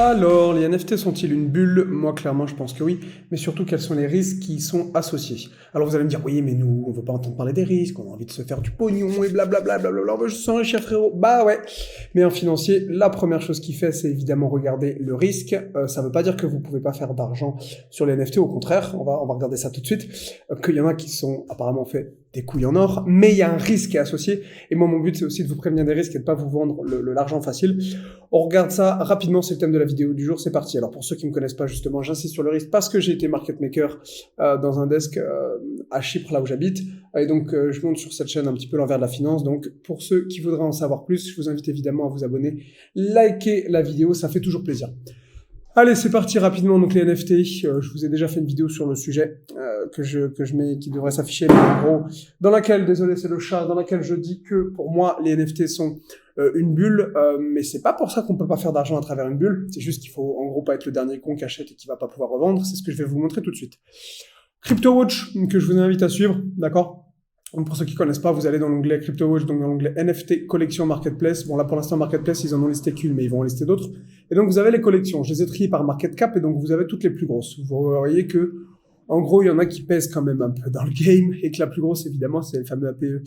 Alors, les NFT sont-ils une bulle? Moi, clairement, je pense que oui, mais surtout, quels sont les risques qui y sont associés? Alors, vous allez me dire, oui, mais nous, on veut pas entendre parler des risques, on a envie de se faire du pognon et blablabla, blablabla, je sens un chef frérot. Bah ouais, mais un financier, la première chose qu'il fait, c'est évidemment regarder le risque. Ça veut pas dire que vous pouvez pas faire d'argent sur les NFT, au contraire, on va regarder ça tout de suite, qu'il y en a qui sont apparemment faits des couilles en or, mais il y a un risque qui est associé, et moi, mon but, c'est aussi de vous prévenir des risques et de pas vous vendre l'argent facile. On regarde ça rapidement, c'est le thème de la vidéo du jour, c'est parti. Alors pour ceux qui me connaissent pas justement, j'insiste sur le risque parce que j'ai été market maker dans un desk à Chypre, là où j'habite, et donc je monte sur cette chaîne un petit peu l'envers de la finance. Donc pour ceux qui voudraient en savoir plus, je vous invite évidemment à vous abonner, liker la vidéo, ça fait toujours plaisir. Allez, c'est parti rapidement. Donc les NFT, je vous ai déjà fait une vidéo sur le sujet que je mets, qui devrait s'afficher, mais en gros, dans laquelle, désolé c'est le chat, dans laquelle je dis que pour moi les NFT sont une bulle, mais c'est pas pour ça qu'on peut pas faire d'argent à travers une bulle. C'est juste qu'il faut en gros pas être le dernier con qui achète et qui va pas pouvoir revendre. C'est ce que je vais vous montrer tout de suite. CryptoWatch que je vous invite à suivre, d'accord? Donc pour ceux qui connaissent pas, vous allez dans l'onglet CryptoWatch, donc dans l'onglet NFT Collection Marketplace. Bon là pour l'instant Marketplace, ils en ont listé qu'une, mais ils vont en lister d'autres. Et donc vous avez les collections. Je les ai triées par market cap et donc vous avez toutes les plus grosses. Vous voyez que en gros il y en a qui pèsent quand même un peu dans le game et que la plus grosse évidemment c'est le fameux APE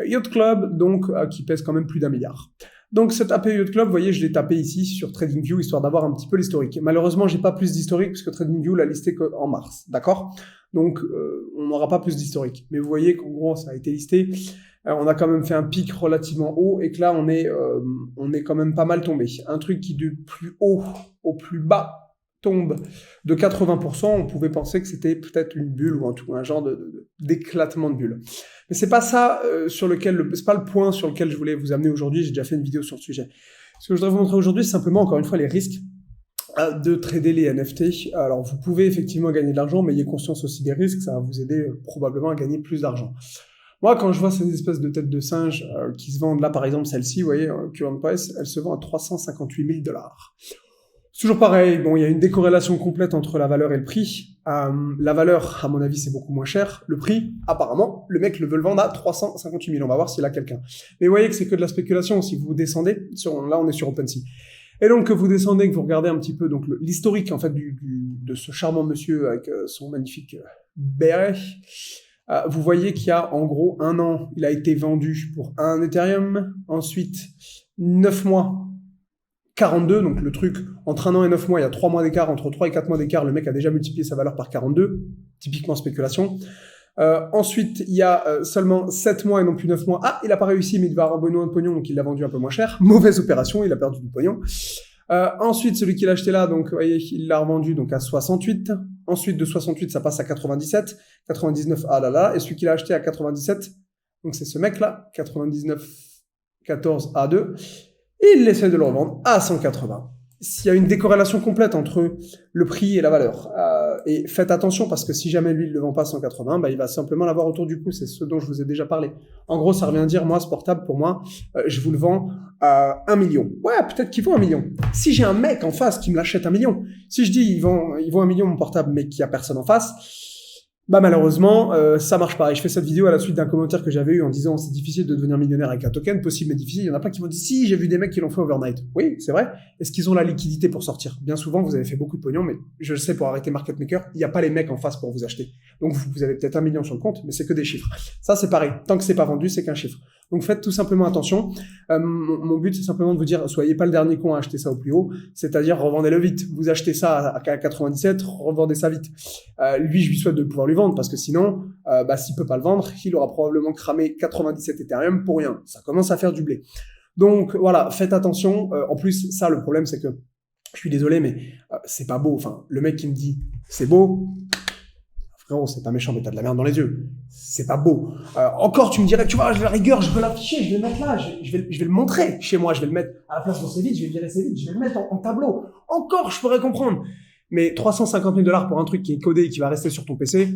Yacht Club, donc qui pèse quand même plus d'1 milliard. Donc cet APE Yacht Club, vous voyez, je l'ai tapé ici sur TradingView histoire d'avoir un petit peu l'historique. Malheureusement, j'ai pas plus d'historique puisque TradingView l'a listé qu'en mars, d'accord? Donc on n'aura pas plus d'historique. Mais vous voyez qu'en gros, ça a été listé. On a quand même fait un pic relativement haut et que là, on est quand même pas mal tombé. Un truc qui du plus haut au plus bas tombe de 80%, on pouvait penser que c'était peut-être une bulle ou un genre d'éclatement de bulle. Mais c'est pas ça c'est pas le point sur lequel je voulais vous amener aujourd'hui. J'ai déjà fait une vidéo sur le sujet. Ce que je voudrais vous montrer aujourd'hui, c'est simplement encore une fois les risques de trader les NFT. Alors vous pouvez effectivement gagner de l'argent, mais ayez conscience aussi des risques. Ça va vous aider probablement à gagner plus d'argent. Moi, quand je vois ces espèces de têtes de singe qui se vendent là, par exemple celle-ci, vous voyez, current price, elle se vend à 358 000 $. Toujours pareil, bon, il y a une décorrélation complète entre la valeur et le prix. La valeur, à mon avis, c'est beaucoup moins cher. Le prix, apparemment, le mec le veut le vendre à 358 000. On va voir s'il a quelqu'un. Mais vous voyez que c'est que de la spéculation. Si vous descendez, là on est sur OpenSea. Et donc que vous descendez, que vous regardez un petit peu donc l'historique en fait de ce charmant monsieur avec son magnifique béret, vous voyez qu'il y a en gros 1 an, il a été vendu pour 1 Ethereum. Ensuite, 9 mois. 42, donc le truc, entre 1 an et 9 mois, il y a 3 mois d'écart, entre 3 et 4 mois d'écart, le mec a déjà multiplié sa valeur par 42, typiquement spéculation. Ensuite, il y a seulement 7 mois et non plus 9 mois. Ah, il a pas réussi, mais il va avoir besoin de pognon, donc il l'a vendu un peu moins cher. Mauvaise opération, il a perdu du pognon. Ensuite, celui qui l'a acheté là, donc, vous voyez, il l'a revendu donc à 68. Ensuite, de 68, ça passe à 97. 99, ah là là. Et celui qui l'a acheté à 97, donc c'est ce mec-là, 99, 14, A2. Et il essaie de le revendre à 180. S'il y a une décorrélation complète entre le prix et la valeur, et faites attention parce que si jamais lui il le vend pas à 180, bah il va simplement l'avoir autour du cou. C'est ce dont je vous ai déjà parlé. En gros, ça revient à dire, moi, ce portable, pour moi, je vous le vends à 1 million. Ouais, peut-être qu'il vaut 1 million. Si j'ai un mec en face qui me l'achète 1 million, si je dis il vaut 1 million mon portable, mais qu'il y a personne en face, bah malheureusement, ça marche pas. Et je fais cette vidéo à la suite d'un commentaire que j'avais eu en disant c'est difficile de devenir millionnaire avec un token, possible mais difficile. Il y en a plein qui m'ont dit si, j'ai vu des mecs qui l'ont fait overnight. Oui, c'est vrai. Est-ce qu'ils ont la liquidité pour sortir? Bien souvent, vous avez fait beaucoup de pognon, mais je le sais pour arrêter market maker, il n'y a pas les mecs en face pour vous acheter. Donc vous avez peut-être 1 million sur le compte, mais c'est que des chiffres. Ça c'est pareil. Tant que c'est pas vendu, c'est qu'un chiffre. Donc faites tout simplement attention. Mon but c'est simplement de vous dire soyez pas le dernier con à acheter ça au plus haut, c'est-à-dire revendez-le vite. Vous achetez ça à 97, revendez ça vite. Lui, je lui souhaite de pouvoir lui vendre parce que sinon, s'il peut pas le vendre, il aura probablement cramé 97 Ethereum pour rien. Ça commence à faire du blé. Donc voilà, faites attention. En plus, ça, le problème, c'est que je suis désolé, mais c'est pas beau. Enfin, le mec qui me dit c'est beau, frérot, c'est pas méchant, mais t'as de la merde dans les yeux. C'est pas beau. Encore, tu me dirais, tu vois, je vais rigueur, je veux l'afficher, je vais le mettre là, je vais le montrer chez moi, je vais le mettre à la place de c'est vite, je vais le virer c'est vite, je vais le mettre en tableau. Encore, je pourrais comprendre. Mais 350 000 $ pour un truc qui est codé et qui va rester sur ton PC,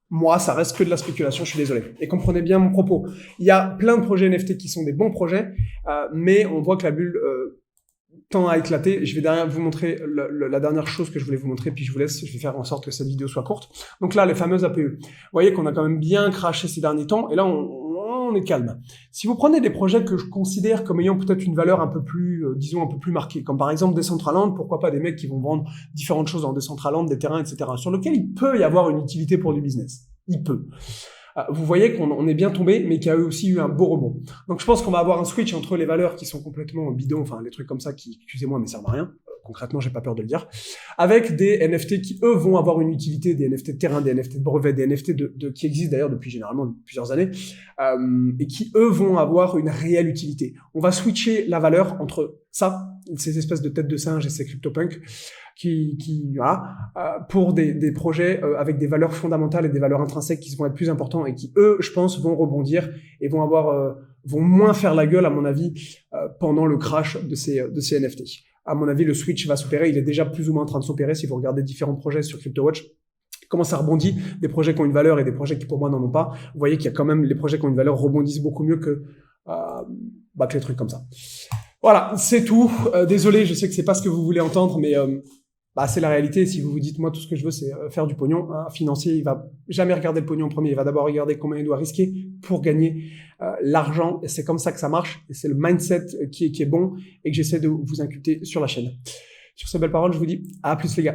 moi, ça reste que de la spéculation, je suis désolé. Et comprenez bien mon propos. Il y a plein de projets NFT qui sont des bons projets, mais on voit que la bulle tend à éclater. Je vais derrière vous montrer la dernière chose que je voulais vous montrer, puis je vais faire en sorte que cette vidéo soit courte. Donc là, les fameuses APE. Vous voyez qu'on a quand même bien craché ces derniers temps, et là, on on est calme. Si vous prenez des projets que je considère comme ayant peut-être une valeur un peu plus, disons, un peu plus marquée, comme par exemple Decentraland, pourquoi pas des mecs qui vont vendre différentes choses dans Decentraland, des terrains, etc., sur lesquels il peut y avoir une utilité pour du business. Il peut. Vous voyez qu'on est bien tombé, mais qu'il y a aussi eu un beau rebond. Donc je pense qu'on va avoir un switch entre les valeurs qui sont complètement bidons, enfin les trucs comme ça qui, excusez-moi, mais servent à rien. Concrètement, j'ai pas peur de le dire, avec des NFT qui, eux, vont avoir une utilité, des NFT de terrain, des NFT de brevet, des NFT qui existent d'ailleurs depuis généralement plusieurs années, et qui, eux, vont avoir une réelle utilité. On va switcher la valeur entre ça, ces espèces de têtes de singe et ces CryptoPunks, voilà, pour des projets avec des valeurs fondamentales et des valeurs intrinsèques qui vont être plus importants et qui, eux, je pense, vont rebondir et vont moins faire la gueule, à mon avis, pendant le crash de ces NFT. À mon avis, le switch va s'opérer. Il est déjà plus ou moins en train de s'opérer. Si vous regardez différents projets sur CryptoWatch, comment ça rebondit, des projets qui ont une valeur et des projets qui, pour moi, n'en ont pas. Vous voyez qu'il y a quand même les projets qui ont une valeur rebondissent beaucoup mieux que les trucs comme ça. Voilà, c'est tout. Désolé, je sais que c'est pas ce que vous voulez entendre, mais c'est la réalité. Si vous vous dites, moi, tout ce que je veux, c'est faire du pognon. Un financier, il va jamais regarder le pognon en premier. Il va d'abord regarder combien il doit risquer pour gagner l'argent. Et c'est comme ça que ça marche. Et c'est le mindset qui est bon et que j'essaie de vous inculquer sur la chaîne. Sur ces belles paroles, je vous dis à plus les gars.